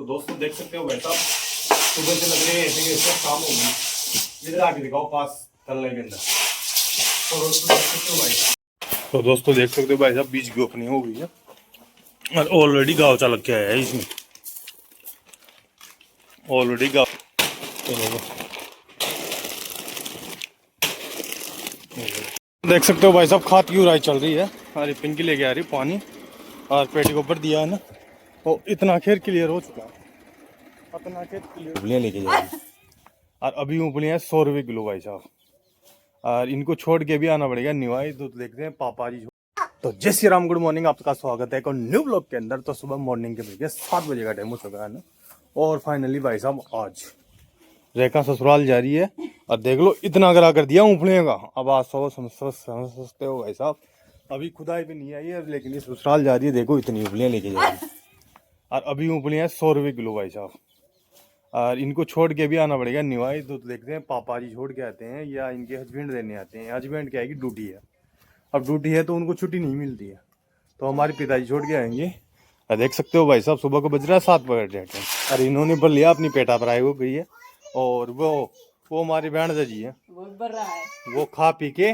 दोस्तों देख सकते हो वैसा सुबह से लग रहे हैं ऐसे कैसे शाम हो गई। इधर आके दिखाओ पास तलने के अंदर। तो दोस्तों देख सकते हो भाई साहब बीज की ओपनिंग हो गई है और ऑलरेडी गाँव चालक के आया है इसमें। ऑलरेडी गाँव देख सकते हो भाई साहब खाद की उड़ाई चल रही है। अरे पिंकी लेके आ रही पानी और पेटी के ऊपर दिया है ना, तो इतना खेर क्लियर हो चुका है। इतना खेर क्लियर उबलियाँ लेके जा रही और अभी उबलियाँ 100 रुपये किलो भाई साहब। और इनको छोड़ के भी आना पड़ेगा निवाई। तो देखते हैं पापा जी। तो जय श्री राम, गुड मॉर्निंग, आपका स्वागत है एक न्यू ब्लॉग के अंदर। तो सुबह मॉर्निंग के बजे 7 बजे का टाइम हो चुका है ना। और फाइनली भाई साहब आज रेखा ससुराल जा रही है और देख लो इतना अगरा कर दिया ऊँफने का। अब आज समझ सकते हो भाई साहब, अभी खुदाई भी नहीं आई है लेकिन ये ससुराल जा रही है। देखो इतनी ऊँफलियाँ लेके जा रही है और अभी ऊँफलियाँ 100 रुपये किलो भाई साहब। और इनको छोड़ के भी आना पड़ेगा निवाई। तो देखते हैं पापा जी छोड़ के आते हैं या इनके हस्बैंड देने आते हैं। हस्बैंड क्या है कि ड्यूटी है, अब ड्यूटी है तो उनको छुट्टी नहीं मिलती है, तो हमारे पिताजी छोड़ के आएंगे। और देख सकते हो भाई साहब सुबह को बज रहा है 7 बजे। अरे इन्होंने भर लिया अपनी पेटा पर आए हो गई है। और वो हमारी बहन जी है, वो खा पी के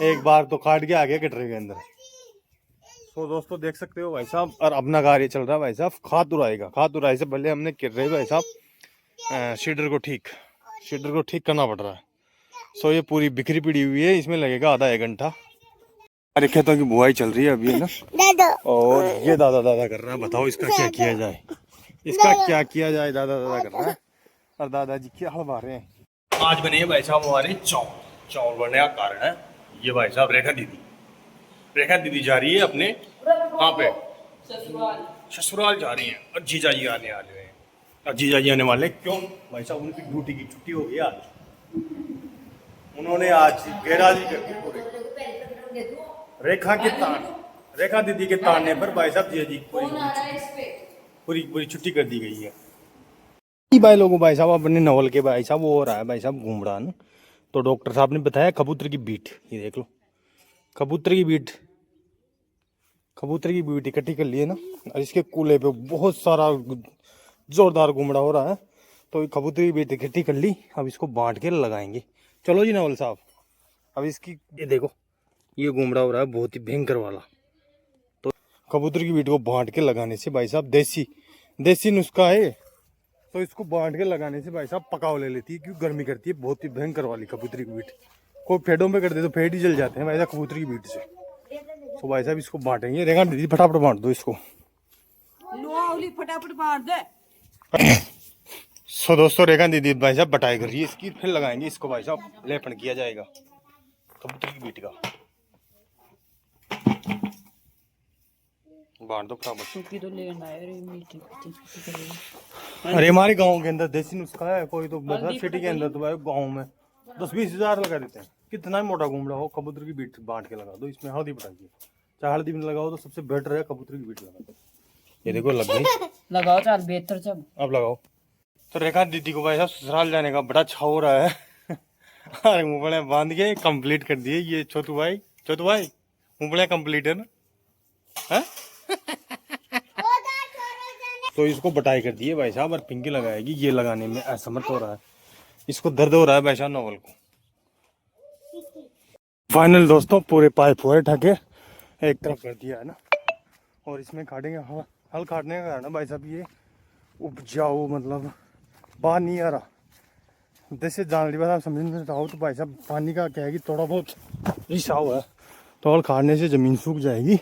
एक बार तो काट के आगे कटरे के अंदर। तो दोस्तों देख सकते हो भाई साहब और अपना कार्य चल रहा है भाई साहब खाद उड़ाएगा। खाद उड़ाई से पहले हमने कर रहे भाई साहब शीडर को ठीक करना पड़ रहा है। सो ये पूरी बिखरी पड़ी हुई है, इसमें लगेगा आधा 1 घंटा। हमारे खेतों की बुआई चल रही है अभी है ना। और ये दादा कर रहा है, बताओ इसका क्या किया जाए, दादा कर रहा है। और दादाजी क्या हलवा रहे हैं। आज बने भाई साहब हमारे चावल बनने का कारण है ये भाई साहब रेखा दीदी जा रही है अपने वहाँ पे ससुराल जा रही है और जीजा जी आने वाले हैं। और जीजा जी आने वाले क्यों भाई साहब, उनकी ड्यूटी की छुट्टी हो गई आज। उन्होंने आज गैराजी कर दी पूरी रेखा दीदी के ताड़ने पर भाई साहब जीजा जी पूरी छुट्टी कर दी गई है। भाई लोगों भाई साहब अपने नवल के भाई साहब वो हो रहा है भाई साहब घूम रहा है। तो डॉक्टर साहब ने बताया कबूतर की बीट, ये देख लो कबूतर की बीट इकट्ठी कर लिए ना। और इसके कूले पे बहुत सारा जोरदार घूमड़ा हो रहा है, तो कबूतर की बीट इकट्ठी कर ली। अब इसको बांट के लगाएंगे। चलो जी नवल साहब, अब इसकी ये देखो ये घूमड़ा हो रहा है बहुत ही भयंकर वाला। तो कबूतर की बीट को बांट के लगाने से भाई साहब देसी नुस्खा है। तो इसको बांट के लगाने से भाई साहब पकाव ले लेती है, क्योंकि गर्मी करती है बहुत ही भयंकर वाली कबूतरी की बीट। कोई फेडों में कर दे तो फेड ही जल जाते हैं भाई साहब कबूतरी की बीट से। तो भाई साहब इसको बांटेंगे। रेखा दीदी फटाफट बांट दो इसको। फटाफट बांट दे। सो दोस्तों रेखा दीदी भाई साहब बटाई कर रही है इसकी, फिर लगाएंगे इसको भाई साहब लेपन किया जाएगा कबूतरी की बीट का। बांट दो फटाफट। अरे हमारे गांव के अंदर देसी नुस्खा है, कोई तो मतलब सिटी के अंदर तो भाई गांव में 10-20 हज़ार लगा देते हैं। कितना मोटा घूमड़ा हो कबूतर की बीट बांट के लगा दो, इसमें हल्दी पटाइए। चाहे हल्दी में लगाओ तो सबसे बेटर है कबूतर की बीट लगा दो। ये देखो लग गई, लगाओ चाल बेहतर जब अब लगाओ। तो रेखा दीदी को भाई साहब ससुराल जाने का बड़ा छाव हो रहा है। अरे मुंबड़े बांध के कंप्लीट कर दिए ये छोटू भाई मुंबड़े कंप्लीट है ना है? तो इसको बटाई कर दिए भाई साहब और पिंकी लगाएगी। ये लगाने में असमर्थ हो रहा है, इसको दर्द हो रहा है भाई साहब नवल को। फाइनल दोस्तों पूरे पाइप हुए ढके एक तरफ कर दिया है ना। और इसमें काटेंगे हल काटने का कारण भाई साहब ये उपजाऊ मतलब बाहर नहीं आ रहा। जैसे जान ली बात आप समझ में रहो। तो भाई साहब पानी का क्या है कि थोड़ा बहुत रिसाव है, तो हल काटने से ज़मीन सूख जाएगी।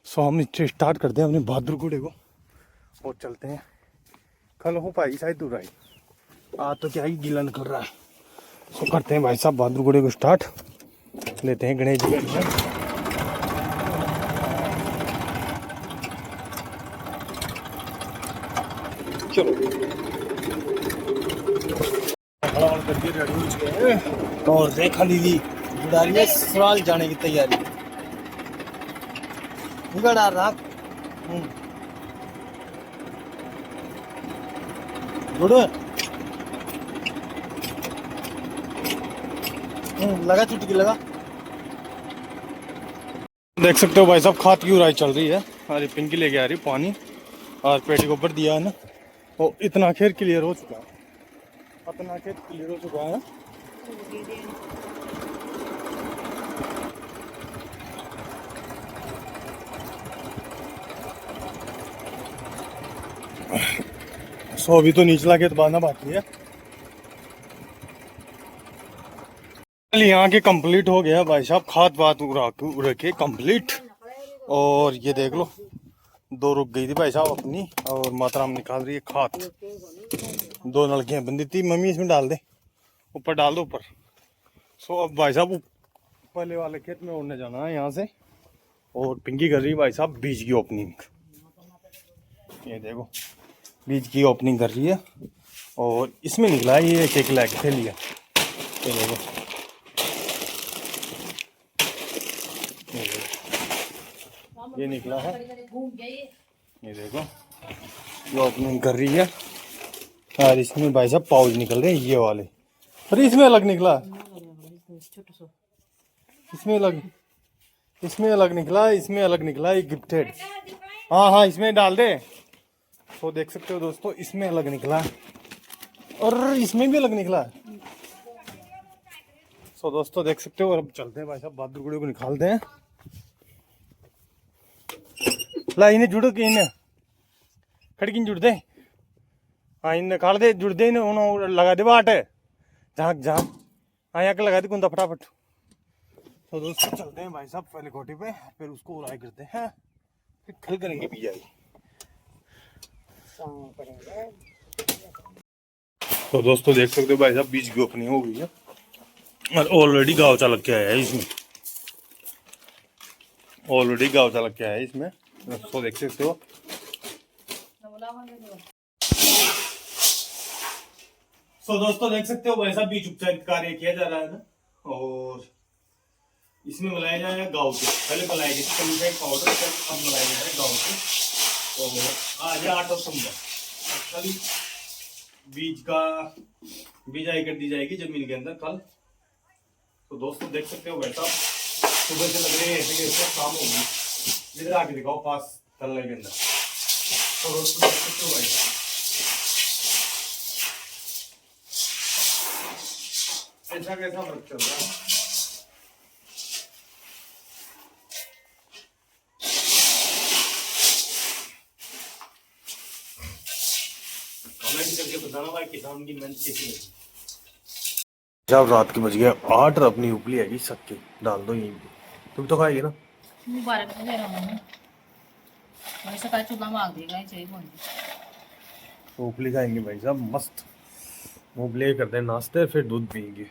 सो हम स्टार्ट करते हैं अपने बहादुर घोड़े को और चलते हैं। कल हो पाएगी शायद दूर आई, आज तो क्या है गिलन कर रहा है। सो करते हैं भाई साहब बहादुर घोड़े को स्टार्ट, लेते हैं गणेश जी का। चलो और रेखा दीदी जुड़ा रही है ससुराल जाने की तैयारी। लगा चुटकी लगा। देख सकते हो भाई साहब खाद की उड़ाई चल रही है। अरे पिंकी लेके आ रही पानी और पेटी के ऊपर दिया है ना, वो इतना खेर क्लियर हो चुका है, इतना खेर क्लियर हो चुका है। सो अभी तो निचला खेत बांधना बाकी है। यहाँ के कंप्लीट हो गया भाई साहब, खाद वाद उड़ा के कंप्लीट। और ये देख लो, दो रुक गई थी भाई साहब अपनी, और मातराम निकाल रही है खाद। दो नलकियां बंदी थी, मम्मी इसमें डाल दे, ऊपर डाल दो ऊपर। सो अब भाई साहब पहले वाले खेत में उड़ने जाना है यहाँ से। और पिंकी कर रही है भाई साहब बीज की ओपनिंग। ये देखो बीज की ओपनिंग कर रही है, और इसमें निकला है ये एक लाख से लिया। ये देखो, ये निकला है, ये देखो ये ओपनिंग कर रही है। और इसमें भाई साहब पाउच निकल रहे हैं ये वाले। अरे इसमें अलग निकला, इसमें अलग, इसमें अलग निकला, इसमें अलग निकला, ये गिफ्टेड। हाँ हाँ इसमें डाल दे। तो देख सकते हो दोस्तों, इसमें अलग निकला और इसमें भी अलग निकला। सो दोस्तों देख सकते हो। और अब चलते हैं भाई साहब, बहादुर गुड़े को निकालते हैं। ला इन्हें जुड़ के इन्हें खड़की जुड़ दे। हाँ इन्हें निकाल दे, जुड़ दे इन्हें, लगा दे बाट झाँक झाँक। हाँ यहाँ के लगा दे कुंदा फटाफट। तो दोस्तों चलते हैं भाई साहब पहले कोठी पे, फिर उसको उड़ाई करते हैं, फिर खल करेंगे बिजाई। तो दोस्तों देख सकते हो भाई साहब बीज की ओपनिंग हो गई है, और ऑलरेडी गाँव चालक के आया है इसमें, ऑलरेडी गाँव चालक के आया है इसमें। तो देख सकते हो। तो दोस्तों देख सकते हो भाई साहब बीज उपचार कार्य किया जा रहा है ना, और इसमें मिलाया जाएगा गाँव के, पहले मिलाया गया था पाउडर, अब मिलाया जाए गाँव के। तो आज 8 सितंबर खाली बीज का बिजाई कर दी जाएगी जमीन के अंदर कल। तो दोस्तों देख सकते हो भाई साहब सुबह से लग रहे हैं ऐसे शाम हो गई। इधर आके दिखाओ पास तल्ले के अंदर। तो दोस्तों देख सकते हो भाई साहब ऐसा कैसा वर्क चल रहा है। कमेंट करके बताना भाई किसान की मेहनत कैसी लगी। जब रात के बज गया 8 और अपनी उपली है सबके डाल दो यहीं पे, तुम तो खाएगी ना। मुबारक हो गया मम्मी, वैसे का चूल्हा मांग देगा चाहिए बोल। उपली खाएंगे भाई साहब मस्त, उपली करते हैं नाश्ते, फिर दूध पियेंगे।